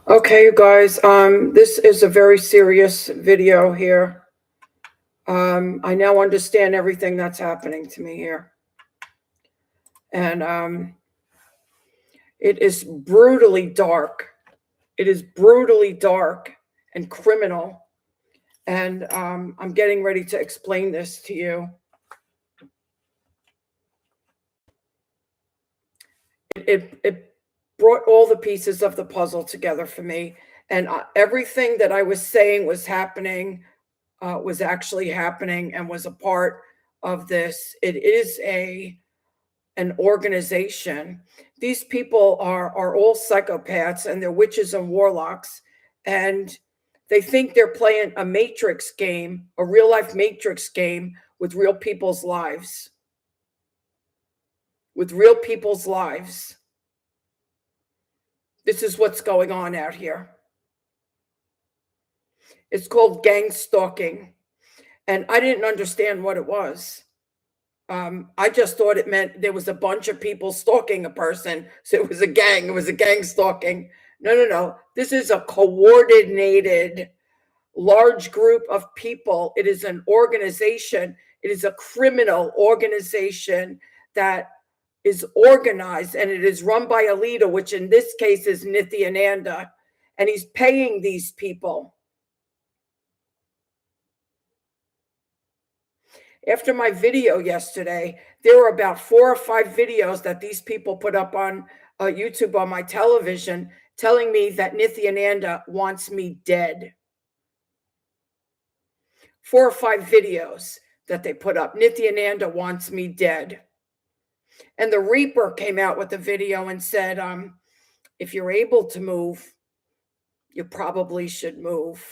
Okay, you guys, this is a very serious video here. I now understand everything that's happening to me here. And it is brutally dark. It is brutally dark and criminal. And I'm getting ready to explain this to you. It brought all the pieces of the puzzle together for me. And everything that I was saying was happening was actually happening and was a part of this. It is an organization. These people are all psychopaths and they're witches and warlocks, and they think they're playing a matrix game, a real life matrix game with real people's lives. With real people's lives. This is what's going on out here. It's called gang stalking. And I didn't understand what it was. I just thought it meant there was a bunch of people stalking a person. So it was a gang. It was a gang stalking. No, no, no. This is a coordinated, large group of people. It is an organization. It is a criminal organization that is organized, and it is run by a leader, which in this case is Nithyananda. And he's paying these people. After my video yesterday, there were about 4 or 5 videos that these people put up on YouTube on my television telling me that Nithyananda wants me dead. 4 or 5 videos that they put up. Nithyananda wants me dead. And the Reaper came out with a video and said, if you're able to move, you probably should move.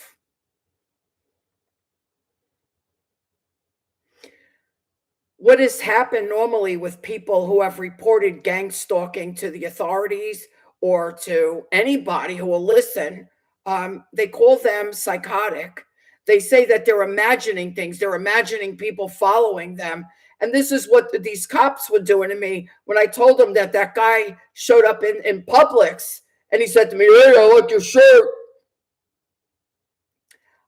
What has happened normally with people who have reported gang stalking to the authorities or to anybody who will listen, they call them psychotic. They say that they're imagining things. They're imagining people following them. And this is what these cops were doing to me when I told them that that guy showed up in Publix and he said to me, "Hey, I like your shirt."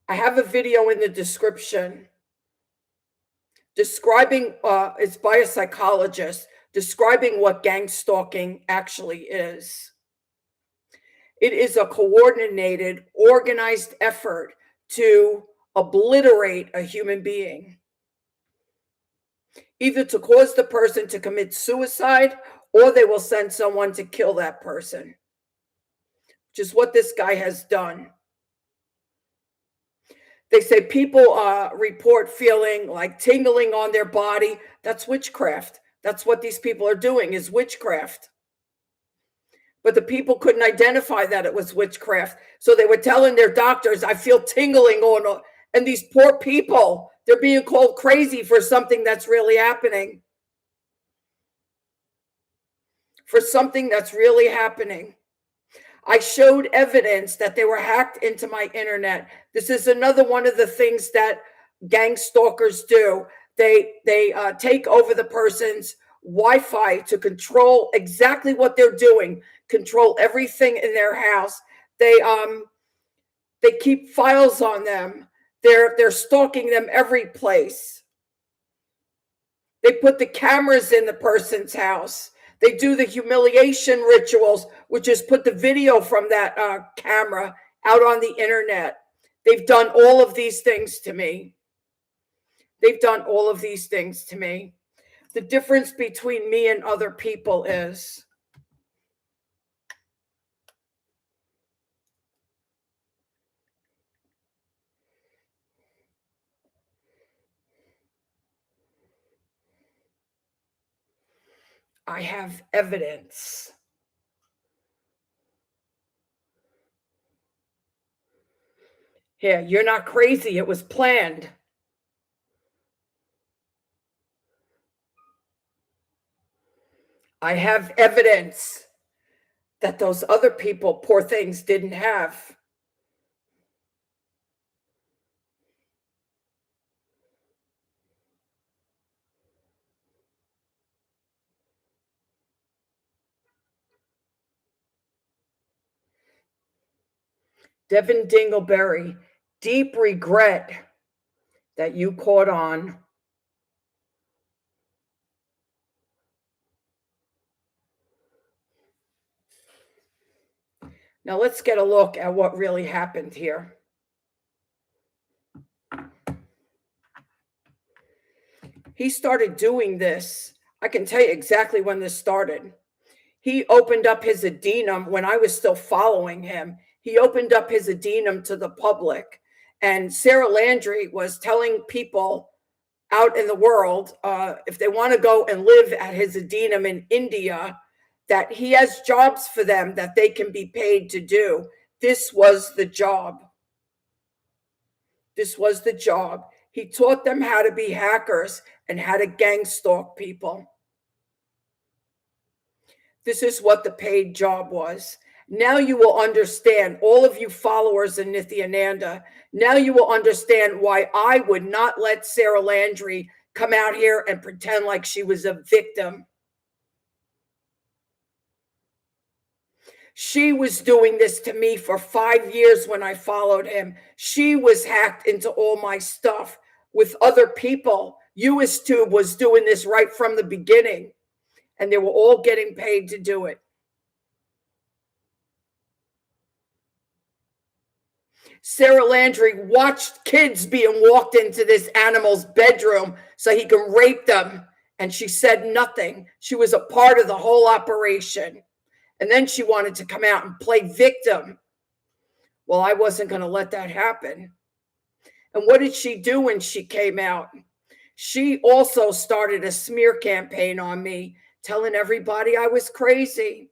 I have a video in the description describing, it's by a psychologist, describing what gang stalking actually is. It is a coordinated, organized effort to obliterate a human being, either to cause the person to commit suicide or they will send someone to kill that person, which is what this guy has done. They say people report feeling like tingling on their body. That's witchcraft. That's what these people are doing, is witchcraft. But the people couldn't identify that it was witchcraft. So they were telling their doctors, I feel tingling on. And these poor people, they're being called crazy for something that's really happening. For something that's really happening. I showed evidence that they were hacked into my internet. This is another one of the things that gang stalkers do. They take over the person's Wi-Fi to control exactly what they're doing, control everything in their house. They keep files on them. They're stalking them every place. They put the cameras in the person's house. They do the humiliation rituals, which is put the video from that camera out on the internet. They've done all of these things to me. They've done all of these things to me. The difference between me and other people is I have evidence. Here, you're not crazy. It was planned. I have evidence that those other people, poor things, didn't have. Devin Dingleberry, deep regret that you caught on. Now let's get a look at what really happened here. He started doing this. I can tell you exactly when this started. He opened up his adenum when I was still following him. He opened up his adenum to the public. And Sarah Landry was telling people out in the world, if they want to go and live at his adenum in India, that he has jobs for them that they can be paid to do. This was the job. This was the job. He taught them how to be hackers and how to gang stalk people. This is what the paid job was. Now you will understand, all of you followers of Nithyananda, now you will understand why I would not let Sarah Landry come out here and pretend like she was a victim. She was doing this to me for 5 years when I followed him. She was hacked into all my stuff with other people. USTube was doing this right from the beginning, and they were all getting paid to do it. Sarah Landry watched kids being walked into this animal's bedroom so he could rape them, and she said nothing. She was a part of the whole operation. And then she wanted to come out and play victim. Well, I wasn't going to let that happen. And what did she do when she came out? She also started a smear campaign on me, telling everybody I was crazy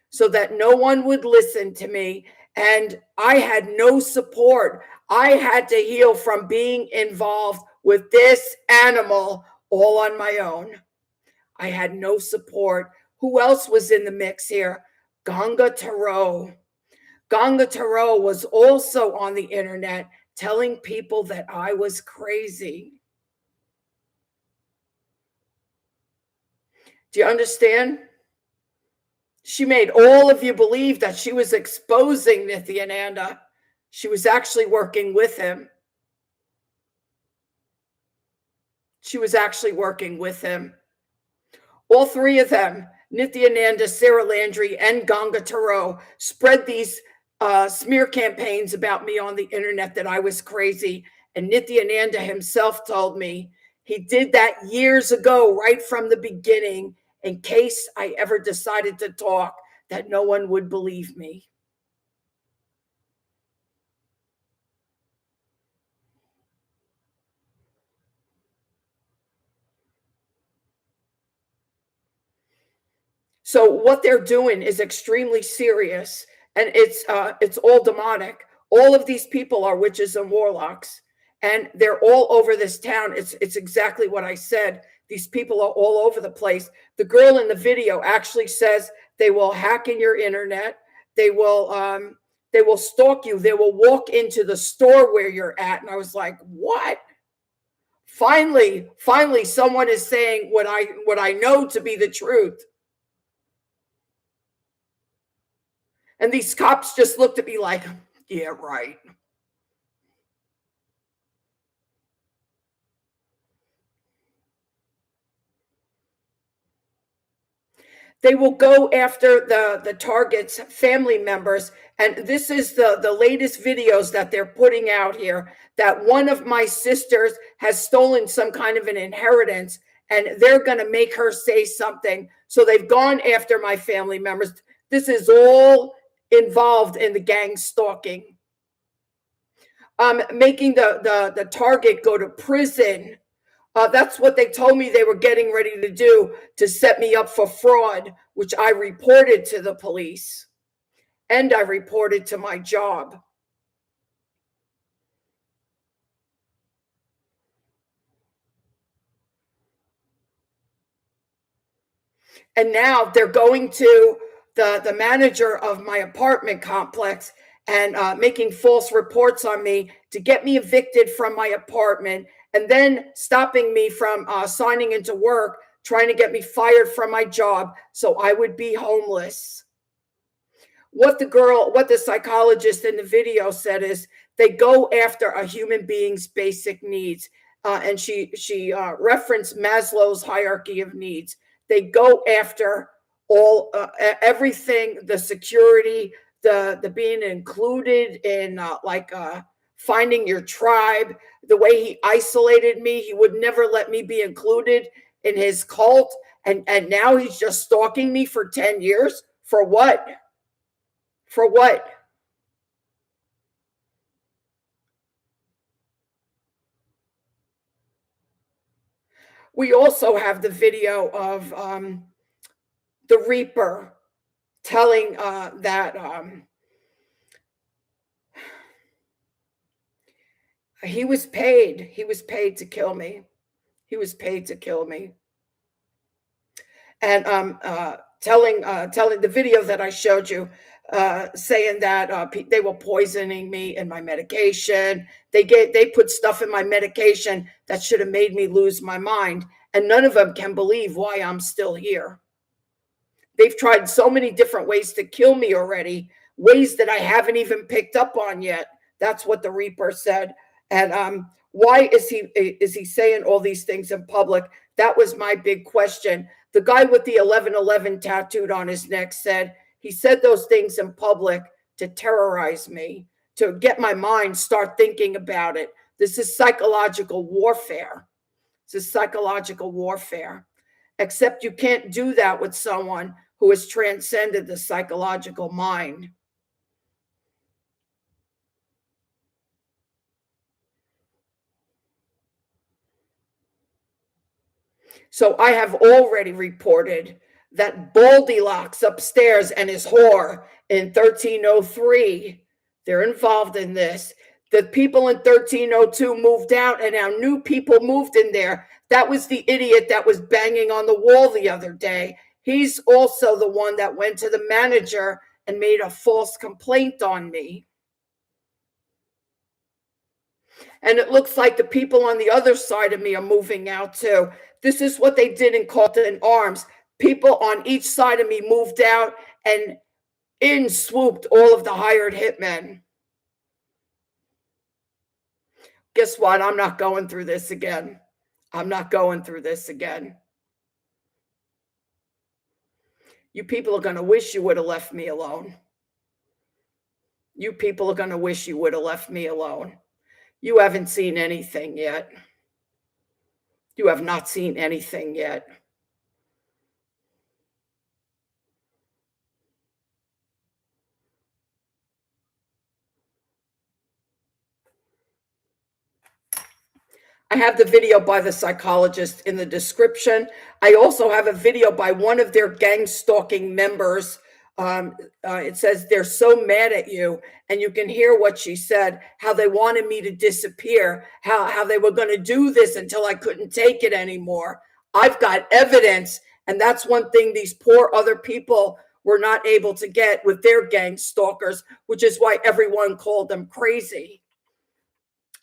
so that no one would listen to me. And I had no support. I had to heal from being involved with this animal all on my own. I had no support. Who else was in the mix here? Ganga Tarot. Ganga Tarot was also on the internet telling people that I was crazy. Do you understand? She made all of you believe that she was exposing Nithyananda. She was actually working with him. She was actually working with him. All three of them, Nithyananda, Sarah Landry, and Ganga Tarot, spread these smear campaigns about me on the internet that I was crazy. And Nithyananda himself told me he did that years ago, right from the beginning, in case I ever decided to talk, that no one would believe me. So what they're doing is extremely serious, and it's all demonic. All of these people are witches and warlocks, and they're all over this town. It's exactly what I said. These people are all over the place. The girl in the video actually says they will hack in your internet. They will stalk you. They will walk into the store where you're at. And I was like, what? Finally, someone is saying what I know to be the truth. And these cops just looked at me like, yeah, right. They will go after the target's family members. And this is the latest videos that they're putting out here, that one of my sisters has stolen some kind of an inheritance, and they're going to make her say something. So they've gone after my family members. This is all involved in the gang stalking. Making the target go to prison. That's what they told me they were getting ready to do to set me up for fraud, which I reported to the police and I reported to my job. And now they're going to the manager of my apartment complex and making false reports on me to get me evicted from my apartment, and then stopping me from signing into work, trying to get me fired from my job so I would be homeless. what the psychologist in the video said is they go after a human being's basic needs. And she referenced Maslow's hierarchy of needs. They go after all everything, the security, the being included in finding your tribe. The way he isolated me, he would never let me be included in his cult. And now he's just stalking me for 10 years. For what? For what? We also have the video of the Reaper telling that he was paid. He was paid to kill me. He was paid to kill me. And telling the video that I showed you, saying that they were poisoning me in my medication. They put stuff in my medication that should have made me lose my mind, and none of them can believe why I'm still here. They've tried so many different ways to kill me already, ways that I haven't even picked up on yet. That's what the Reaper said. And why is he saying all these things in public? That was my big question. The guy with the 1111 tattooed on his neck said he said those things in public to terrorize me, to get my mind start thinking about it. This is psychological warfare. This is psychological warfare. Except you can't do that with someone who has transcended the psychological mind. So I have already reported that Goldilocks upstairs and his whore in 1303, they're involved in this. The people in 1302 moved out, and now new people moved in there. That was the idiot that was banging on the wall the other day. He's also the one that went to the manager and made a false complaint on me. And it looks like the people on the other side of me are moving out too. This is what they did in Carlton Arms. People on each side of me moved out, and in swooped all of the hired hitmen. Guess what? I'm not going through this again. I'm not going through this again. You people are going to wish you would have left me alone. You people are going to wish you would have left me alone. You haven't seen anything yet. You have not seen anything yet. I have the video by the psychologist in the description. I also have a video by one of their gang stalking members. It says they're so mad at you, and you can hear what she said, how they wanted me to disappear, how they were going to do this until I couldn't take it anymore. I've got evidence, and that's one thing these poor other people were not able to get with their gang stalkers, which is why everyone called them crazy.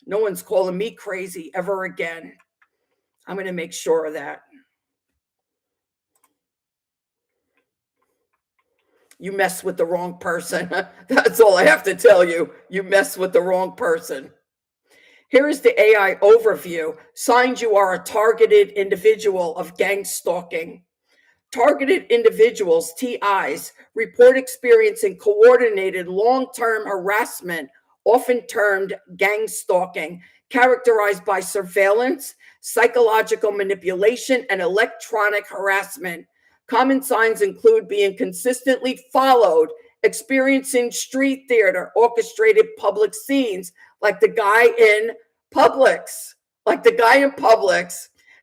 No one's calling me crazy ever again. I'm going to make sure of that. You mess with the wrong person. That's all I have to tell you. You mess with the wrong person. Here is the AI overview. Signs you are a targeted individual of gang stalking. Targeted individuals, TIs, report experiencing coordinated long-term harassment, often termed gang stalking, characterized by surveillance, psychological manipulation, and electronic harassment. Common signs include being consistently followed, experiencing street theater, orchestrated public scenes, like the guy in Publix,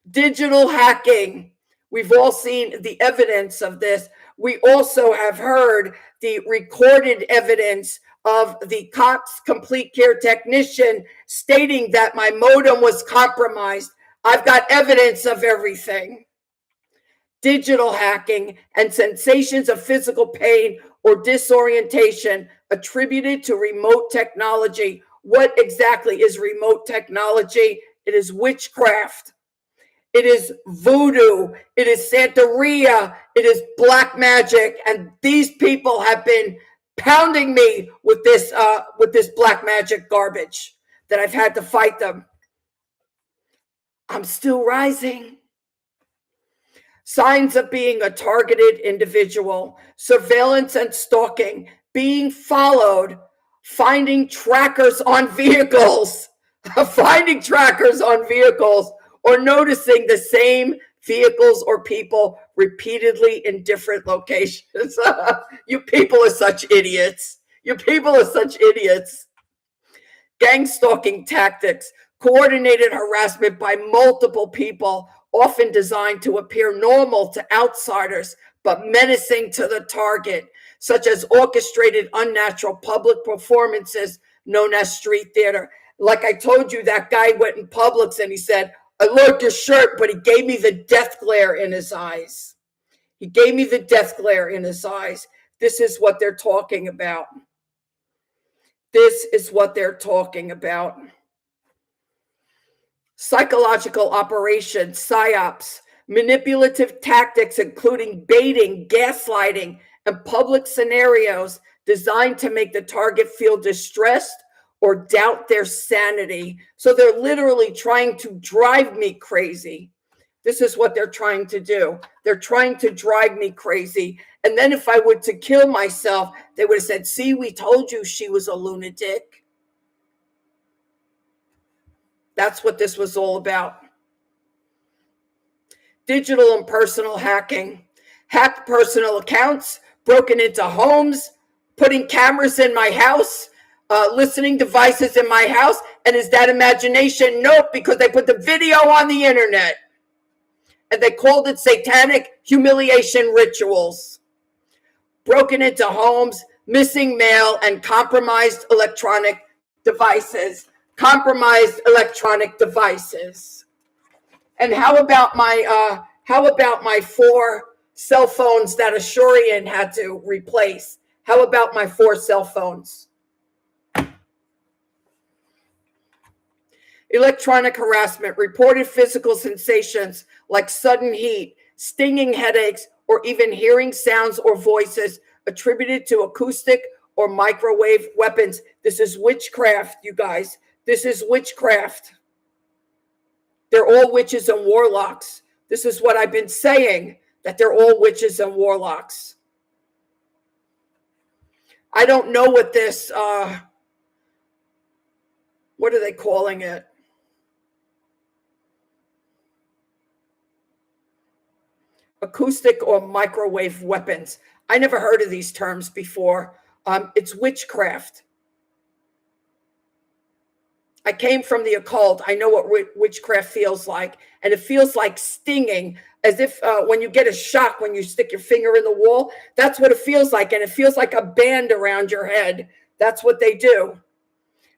digital hacking. We've all seen the evidence of this. We also have heard the recorded evidence of the Cox Complete Care technician stating that my modem was compromised. I've got evidence of everything. Digital hacking and sensations of physical pain or disorientation attributed to remote technology. What exactly is remote technology? It is witchcraft. It is voodoo. It is Santeria. It is black magic. And these people have been pounding me with this black magic garbage that I've had to fight them. I'm still rising. Signs of being a targeted individual, surveillance and stalking, being followed, finding trackers on vehicles, finding trackers on vehicles, or noticing the same vehicles or people repeatedly in different locations. You people are such idiots. You people are such idiots. Gang stalking tactics, coordinated harassment by multiple people, often designed to appear normal to outsiders, but menacing to the target, such as orchestrated unnatural public performances known as street theater. Like I told you, that guy went in Publix and he said, I like your shirt, but he gave me the death glare in his eyes. He gave me the death glare in his eyes. This is what they're talking about. This is what they're talking about. Psychological operations, psyops, manipulative tactics, including baiting, gaslighting, and public scenarios designed to make the target feel distressed or doubt their sanity. So they're literally trying to drive me crazy. This is what they're trying to do. They're trying to drive me crazy. And then if I were to kill myself, they would have said, see, we told you she was a lunatic. That's what this was all about. Digital and personal hacking. Hacked personal accounts, broken into homes, putting cameras in my house, listening devices in my house. And is that imagination? Nope, because they put the video on the internet. And they called it satanic humiliation rituals. Broken into homes, missing mail, and compromised electronic devices. Compromised electronic devices. And how about my 4 cell phones that Ashurian had to replace? How about my 4 cell phones? Electronic harassment, reported physical sensations like sudden heat, stinging headaches, or even hearing sounds or voices attributed to acoustic or microwave weapons. This is witchcraft, you guys. This is witchcraft. They're all witches and warlocks. This is what I've been saying, that they're all witches and warlocks. I don't know what this, what are they calling it? Acoustic or microwave weapons. I never heard of these terms before. It's witchcraft. I came from the occult. I know what witchcraft feels like. And it feels like stinging, as if when you get a shock, when you stick your finger in the wall, that's what it feels like. And it feels like a band around your head. That's what they do.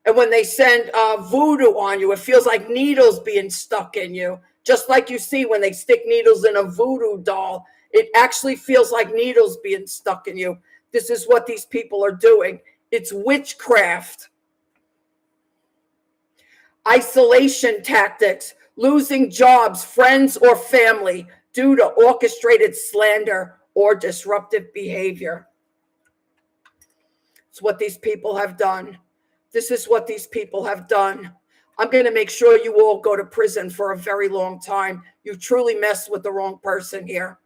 And when they send voodoo on you, it feels like needles being stuck in you. Just like you see when they stick needles in a voodoo doll, it actually feels like needles being stuck in you. This is what these people are doing. It's witchcraft. Isolation tactics, losing jobs, friends, or family due to orchestrated slander or disruptive behavior. It's what these people have done. This is what these people have done. I'm going to make sure you all go to prison for a very long time. You truly messed with the wrong person here.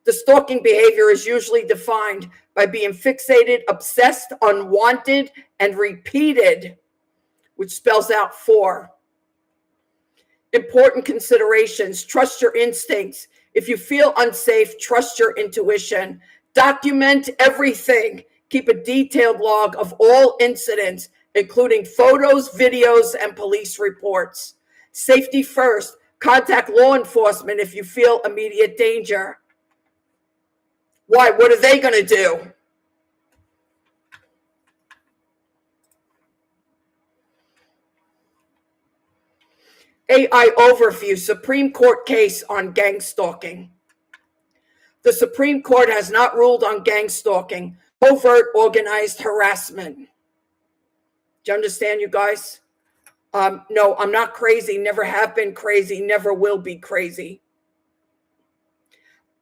The stalking behavior is usually defined by being fixated, obsessed, unwanted, and repeated, which spells out 4. Important considerations. Trust your instincts. If you feel unsafe, trust your intuition. Document everything. Keep a detailed log of all incidents, including photos, videos, and police reports. Safety first. Contact law enforcement if you feel immediate danger. Why? What are they going to do? AI overview, Supreme Court case on gang stalking. The Supreme Court has not ruled on gang stalking, overt organized harassment. Do you understand, you guys? No, I'm not crazy, never have been crazy, never will be crazy.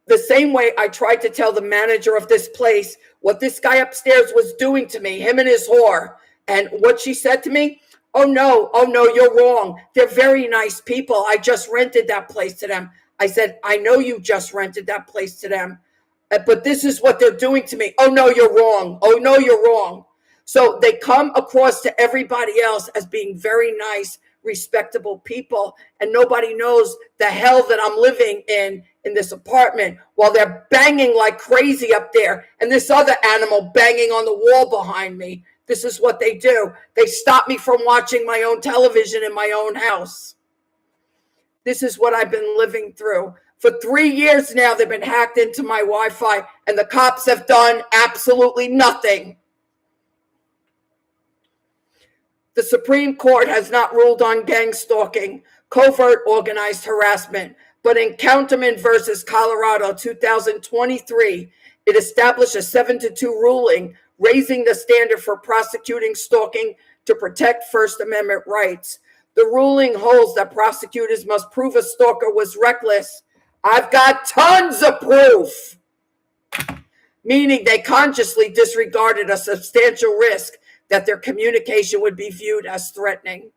The same way I tried to tell the manager of this place what this guy upstairs was doing to me, him and his whore. And what she said to me, oh no, you're wrong. They're very nice people. I just rented that place to them. I said, I know you just rented that place to them, but this is what they're doing to me. Oh no, you're wrong. Oh no, you're wrong. So they come across to everybody else as being very nice, respectable people, and nobody knows the hell that I'm living in this apartment while they're banging like crazy up there, and this other animal banging on the wall behind me. This is what they do. They stop me from watching my own television in my own house. This is what I've been living through. For 3 years now, they've been hacked into my Wi-Fi, and the cops have done absolutely nothing. The Supreme Court has not ruled on gang stalking, covert organized harassment, but in Counterman versus Colorado 2023, it established a 7-2 ruling raising the standard for prosecuting stalking to protect First Amendment rights. The ruling holds that prosecutors must prove a stalker was reckless. I've got tons of proof, meaning they consciously disregarded a substantial risk that their communication would be viewed as threatening.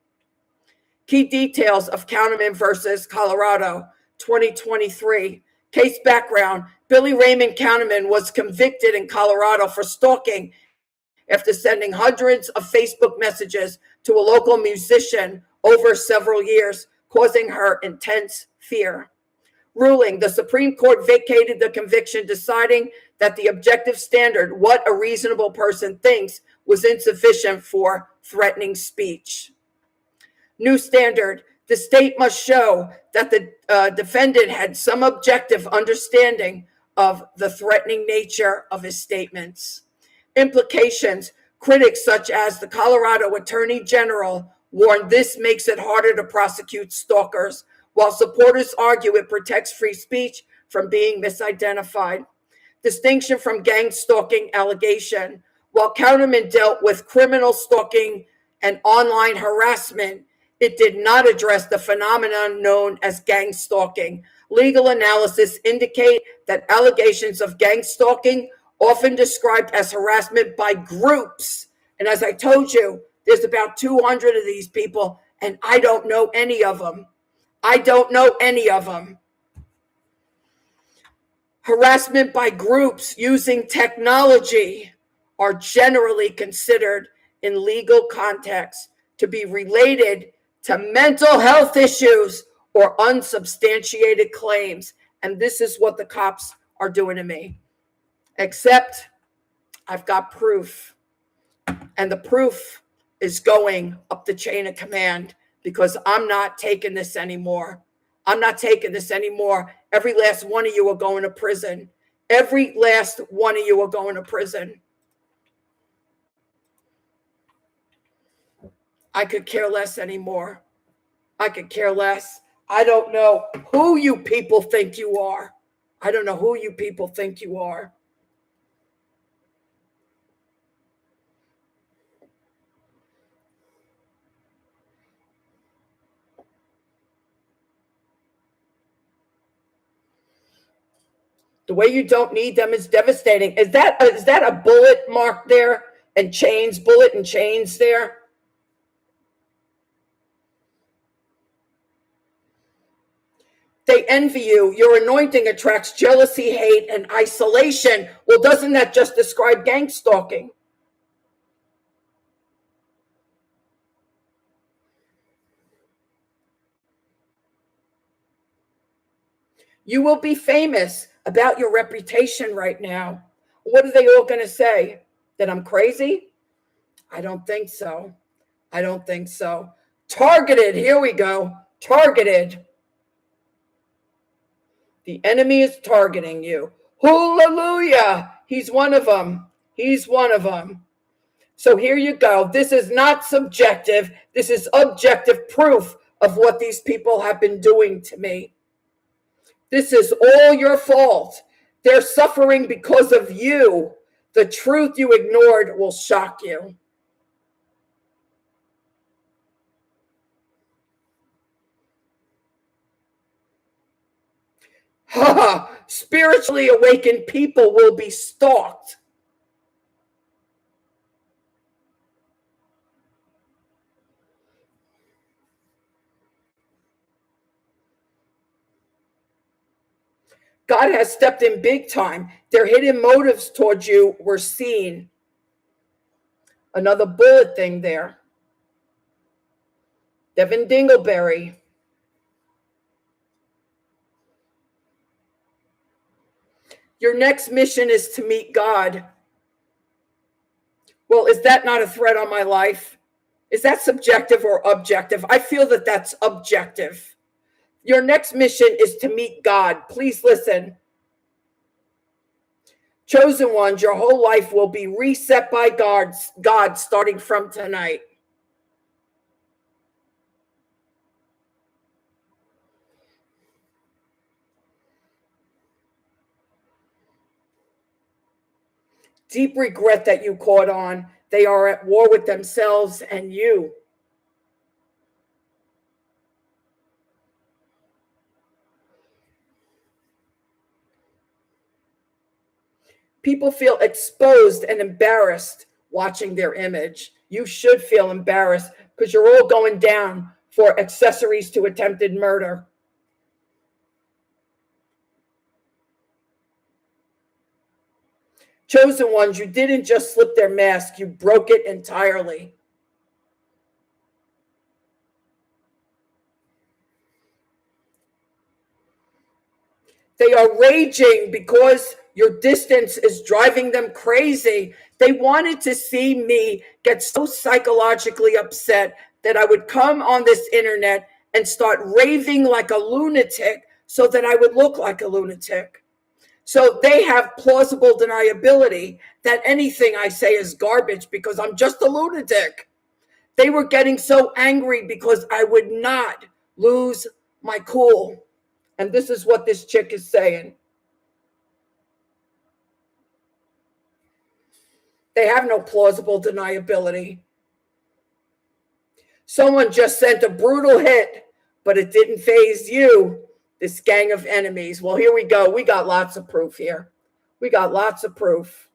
Key details of Counterman versus Colorado 2023. Case background: Billy Raymond Counterman was convicted in Colorado for stalking after sending hundreds of Facebook messages to a local musician over several years, causing her intense fear. Ruling: the Supreme Court vacated the conviction, deciding that the objective standard, what a reasonable person thinks, was insufficient for threatening speech. New standard: the state must show that the defendant had some objective understanding of the threatening nature of his statements. Implications: critics such as the Colorado Attorney General warned this makes it harder to prosecute stalkers, while supporters argue it protects free speech from being misidentified. Distinction from gang stalking allegation: while Counterman dealt with criminal stalking and online harassment, it did not address the phenomenon known as gang stalking. Legal analysis indicate that allegations of gang stalking, often described as harassment by groups, and as I told you, there's about 200 of these people, and I don't know any of them. I don't know any of them. Harassment by groups using technology are generally considered in legal context to be related to mental health issues or unsubstantiated claims. And this is what the cops are doing to me. Except I've got proof. And the proof is going up the chain of command, because I'm not taking this anymore. I'm not taking this anymore. Every last one of you are going to prison. Every last one of you are going to prison. I could care less anymore. I could care less. I don't know who you people think you are. I don't know who you people think you are. The way you don't need them is devastating. Is that a bullet mark there and chains, bullet and chains there? They envy you. Your anointing attracts jealousy, hate, and isolation. Well, doesn't that just describe gang stalking? You will be famous. About your reputation right now. What are they all going to say? That I'm crazy? I don't think so. I don't think so. Targeted. Here we go. Targeted. The enemy is targeting you. Hallelujah. He's one of them. He's one of them. So here you go. This is not subjective. This is objective proof of what these people have been doing to me. This is all your fault. They're suffering because of you. The truth you ignored will shock you. Spiritually awakened people will be stalked. God has stepped in big time. Their hidden motives towards you were seen. Another bullet thing there. Devin Dingleberry. Your next mission is to meet God. Well, is that not a threat on my life? Is that subjective or objective? I feel that that's objective. Your next mission is to meet God. Please listen. Chosen ones, your whole life will be reset by God starting from tonight. Deep regret that you caught on. They are at war with themselves and you. People feel exposed and embarrassed watching their image. You should feel embarrassed because you're all going down for accessories to attempted murder. Chosen ones, you didn't just slip their mask, you broke it entirely. They are raging because your distance is driving them crazy. They wanted to see me get so psychologically upset that I would come on this internet and start raving like a lunatic so that I would look like a lunatic. So they have plausible deniability that anything I say is garbage because I'm just a lunatic. They were getting so angry because I would not lose my cool. And this is what this chick is saying. They have no plausible deniability. Someone just sent a brutal hit, but it didn't faze you, this gang of enemies. Well, here we go. We got lots of proof here. We got lots of proof.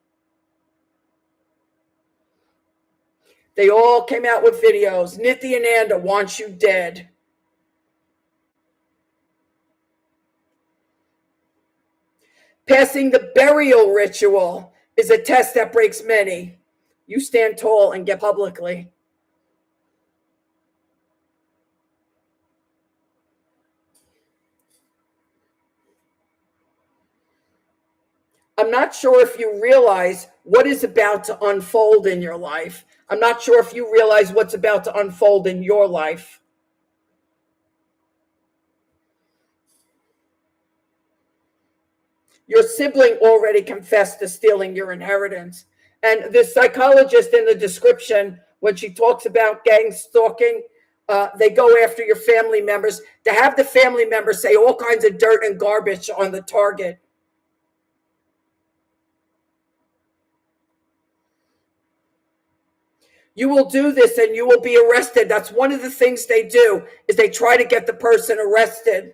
They all came out with videos. Nithyananda wants you dead. Passing the burial ritual is a test that breaks many. You stand tall and get publicly. I'm not sure if you realize what is about to unfold in your life. I'm not sure if you realize what's about to unfold in your life. Your sibling already confessed to stealing your inheritance. And the psychologist in the description, when she talks about gang stalking, they go after your family members to have the family members say all kinds of dirt and garbage on the target. You will do this and you will be arrested. That's one of the things they do, is they try to get the person arrested.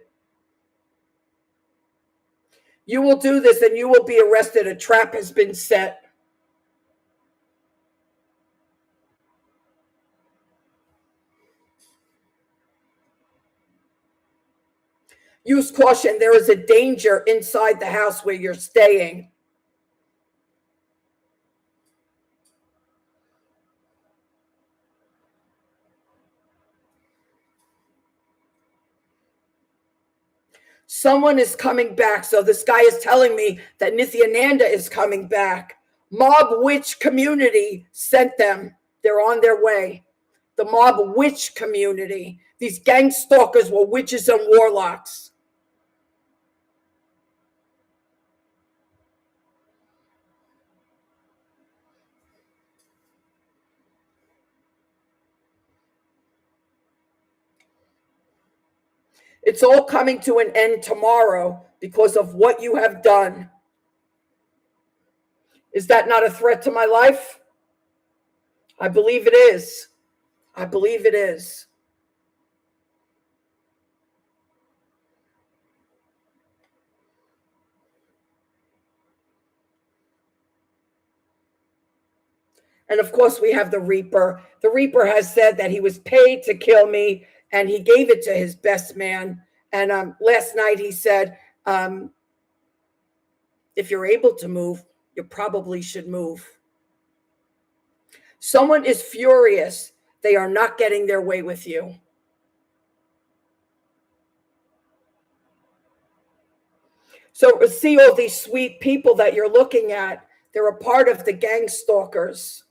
You will do this and you will be arrested. A trap has been set. Use caution. There is a danger inside the house where you're staying. Someone is coming back. So this guy is telling me that Nithyananda is coming back. Mob witch community sent them. They're on their way. The mob witch community. These gang stalkers were witches and warlocks. It's all coming to an end tomorrow because of what you have done. Is that not a threat to my life? I believe it is. I believe it is. And of course, we have the Reaper. The Reaper has said that he was paid to kill me, and he gave it to his best man. And last night he said, if you're able to move, you probably should move. Someone is furious. They are not getting their way with you. So see all these sweet people that you're looking at, they're a part of the gang stalkers.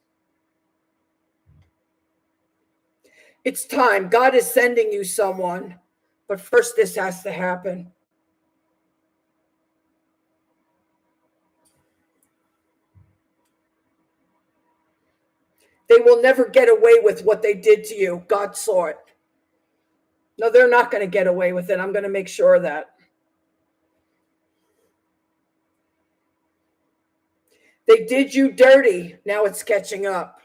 It's time. God is sending you someone. But first, this has to happen. They will never get away with what they did to you. God saw it. No, they're not going to get away with it. I'm going to make sure of that. They did you dirty. Now it's catching up.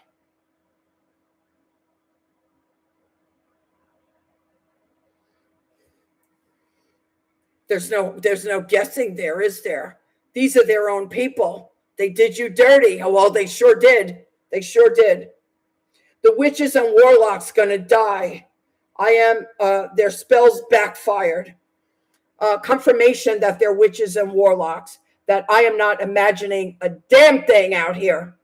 There's no guessing there, is there? These are their own people. They did you dirty. Oh, well, they sure did. They sure did. The witches and warlocks going to die. Their spells backfired. Confirmation that they're witches and warlocks, that I am not imagining a damn thing out here.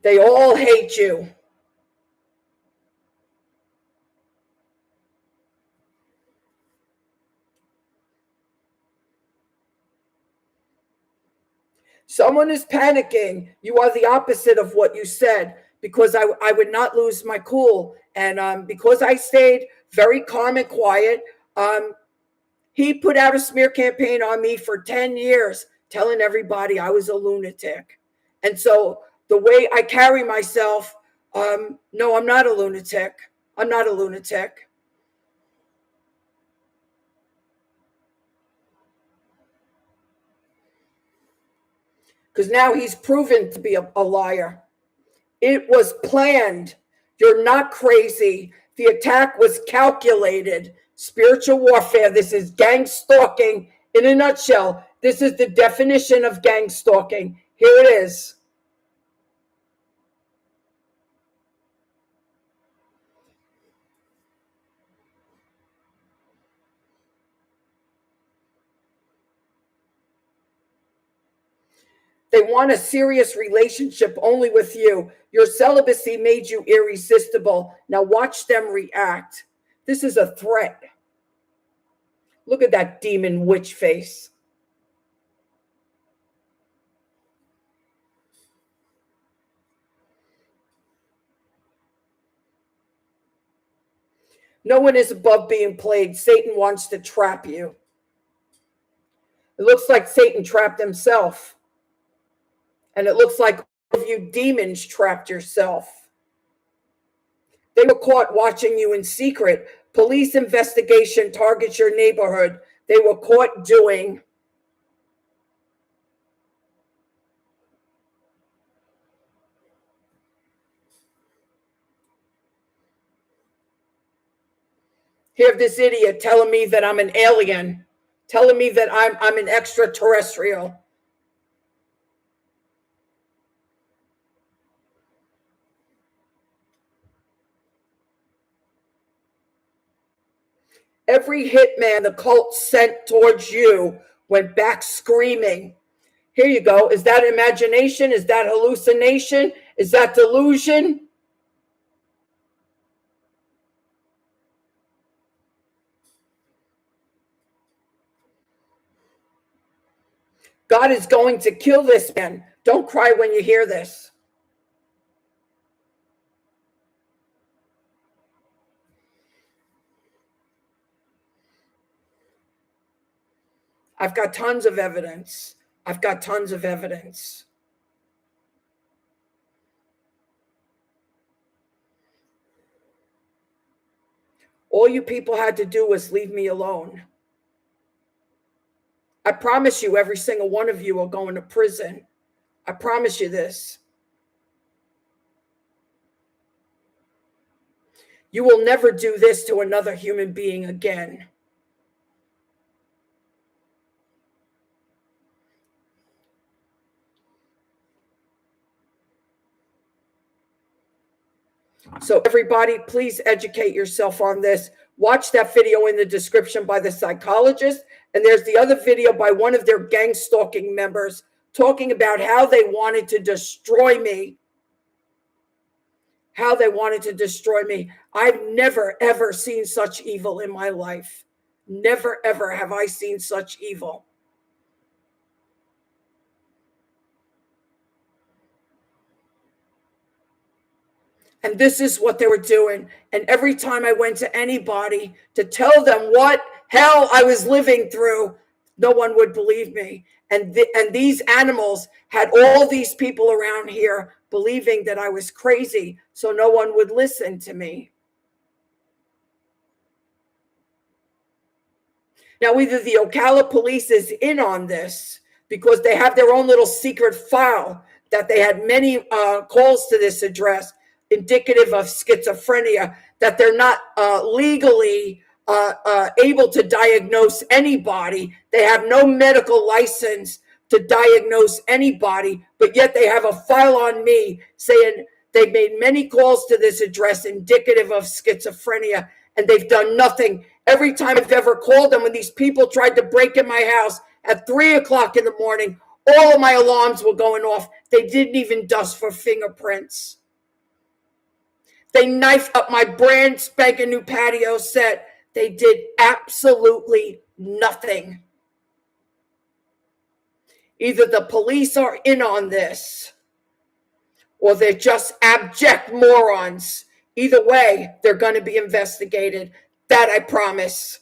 They all hate you. Someone is panicking. You are the opposite of what you said, because I would not lose my cool. And because I stayed very calm and quiet, he put out a smear campaign on me for 10 years, telling everybody I was a lunatic. And so the way I carry myself, no, I'm not a lunatic. I'm not a lunatic. Because now he's proven to be a liar. It was planned. You're not crazy. The attack was calculated. Spiritual warfare. This is gang stalking in a nutshell. This is the definition of gang stalking. Here it is. They want a serious relationship only with you. Your celibacy made you irresistible. Now watch them react. This is a threat. Look at that demon witch face. No one is above being played. Satan wants to trap you. It looks like Satan trapped himself. And it looks like all of you demons trapped yourself. They were caught watching you in secret. Police investigation targets your neighborhood. They were caught doing. Here, this idiot telling me that I'm an alien, telling me that I'm an extraterrestrial. Every hitman the cult sent towards you went back screaming. Here you go. Is that imagination? Is that hallucination? Is that delusion? God is going to kill this man. Don't cry when you hear this. I've got tons of evidence. I've got tons of evidence. All you people had to do was leave me alone. I promise you, every single one of you are going to prison. I promise you this. You will never do this to another human being again. So everybody, please educate yourself on this. Watch that video in the description by the psychologist. And there's the other video by one of their gang stalking members talking about how they wanted to destroy me. How they wanted to destroy me. I've never, ever seen such evil in my life. Never, ever have I seen such evil. And this is what they were doing. And every time I went to anybody to tell them what hell I was living through, no one would believe me. And these animals had all these people around here believing that I was crazy, so no one would listen to me. Now, either the Ocala police is in on this because they have their own little secret file that they had many calls to this address indicative of schizophrenia, that they're not legally able to diagnose anybody. They have no medical license to diagnose anybody, but yet they have a file on me saying they've made many calls to this address indicative of schizophrenia, and they've done nothing. Every time I've ever called them, when these people tried to break in my house at 3 o'clock in the morning, all of my alarms were going off. They didn't even dust for fingerprints. They knifed up my brand spanking new patio set. They did absolutely nothing. Either the police are in on this, or they're just abject morons. Either way, they're going to be investigated. That I promise.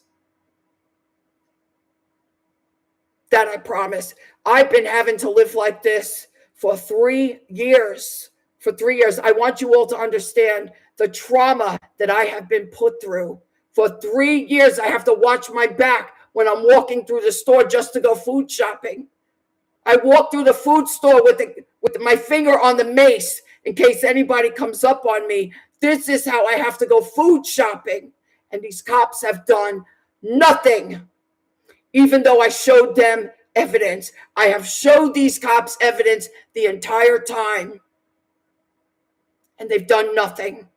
That I promise. I've been having to live like this for 3 years. For 3 years. I want you all to understand the trauma that I have been put through. For 3 years, I have to watch my back when I'm walking through the store just to go food shopping. I walk through the food store with my finger on the mace in case anybody comes up on me. This is how I have to go food shopping. And these cops have done nothing, even though I showed them evidence. I have showed these cops evidence the entire time, and they've done nothing.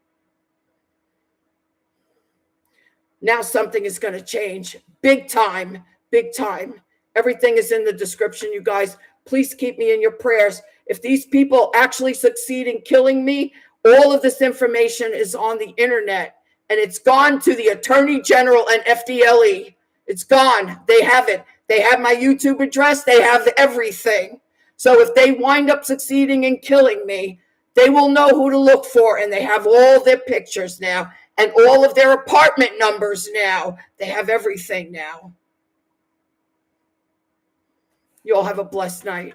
Now something is going to change. Big time, big time. Everything is in the description, you guys. Please keep me in your prayers. If these people actually succeed in killing me, all of this information is on the internet, and it's gone to the Attorney General and FDLE. It's gone. They have it. They have my YouTube address. They have everything. So if they wind up succeeding in killing me, they will know who to look for, and they have all their pictures now and all of their apartment numbers now. They have everything now. You all have a blessed night.